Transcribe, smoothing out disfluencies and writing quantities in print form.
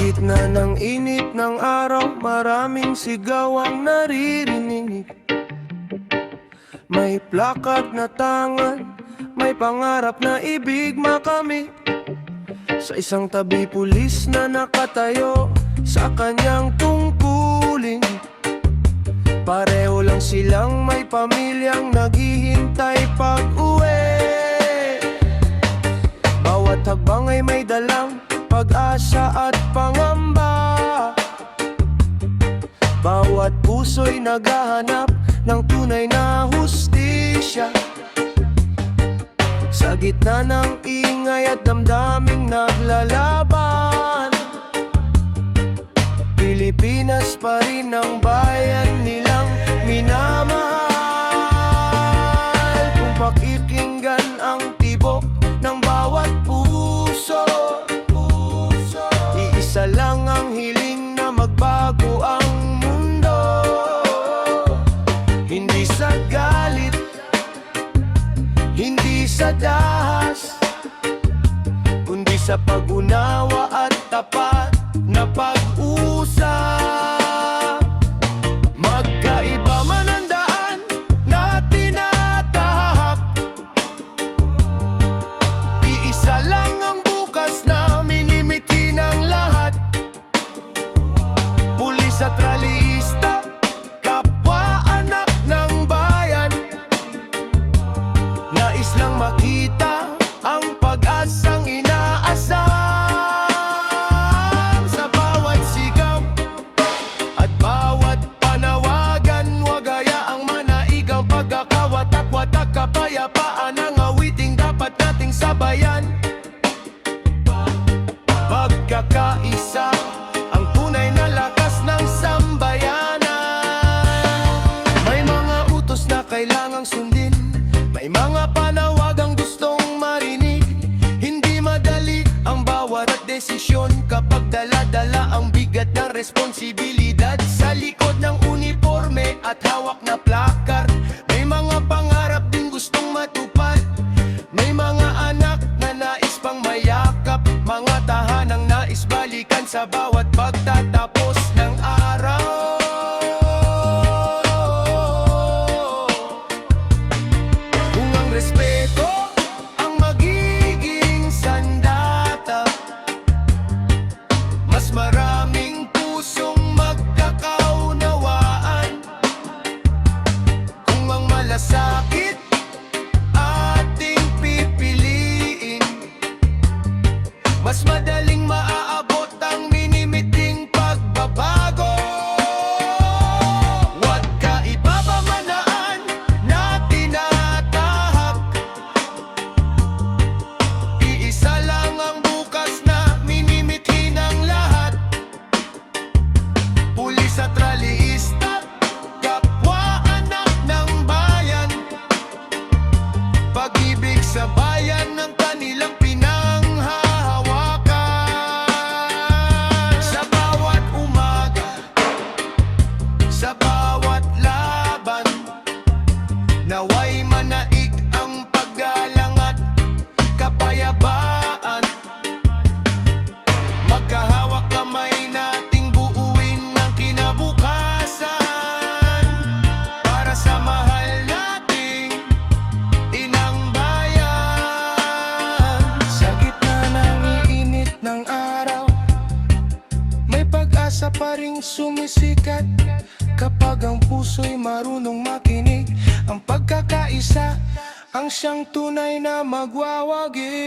gitna ng init ng araw, maraming sigaw ang naririnig. May plakad na tangan, may pangarap na ibig makamit. Sa isang tabi pulis na nakatayo sa kanyang tungkulin. Pareho lang silang may pamilyang naghihintay pag-uwi. Bawat hakbang ay may dalang pag-asa at pangamba. Bawat puso'y naghahanap ng tunay na hustisya. Sa gitna ng ingay at damdaming naglalaban, Pilipinas pa rin ang bayan nilang minamahal. Kung pakikinggan ang tibok ng bawat puso, iisa lang ang hiling na magbago ang mundo. Hindi sa galit, hindi sa dahas, kundi sa pag-unawa at tapat na pag-usap. Magkaiba man ang daan na tinatahak, iisa lang ang bukas na minimithi ng lahat. Pulis at rallyista, kapwa anak ng bayan, nais lang makita ang pag-asang inaasam. Sa bawat sigaw at bawat panawagan, huwag hayaang manaig ang pagkakawatak-watak. Kapayapaan ang awiting dapat nating sabayan. Pagkakaisa ang tunay na lakas ng sambayanan. May mga utos na kailangang sundin, may mga panawagang gustong marinig. Hindi madali ang bawat desisyon kapag dala-dala ang bigat ng responsibilidad. Sa likod ng uniforme at hawak na plakar, may mga pangarap din gustong matupad. May mga anak na nais pang mayakap, mga tahanang nais balikan sa bawat pagtatapos ng araw. Kung ang respeto ang magiging sandata, mas maraming pusong magkakaunawaan. Kung ang malasakit ating pipiliin, mas madaling maaabot ang minimiting pagbabago. Huwag ka ipapamanaan na tinatahak, iisa lang ang bukas na minimithi ng lahat. Pulis at rallyista, kapwa anak ng bayan, pag-ibig sa bayan ng kanilang pinanghahawakan. Sa bawat umaga, sa bawat laban, naway manaig ang paggalang at kapayapaan. Magkahawak kamay nating buuin ang kinabukasan, para sa mahal nating inang bayan. Sa gitna ng iinit ng araw, may pag-asa pa ring sumisikat. Kapag ang puso'y marunong makinig, ang pagkakaisa ang siyang tunay na magwawagi.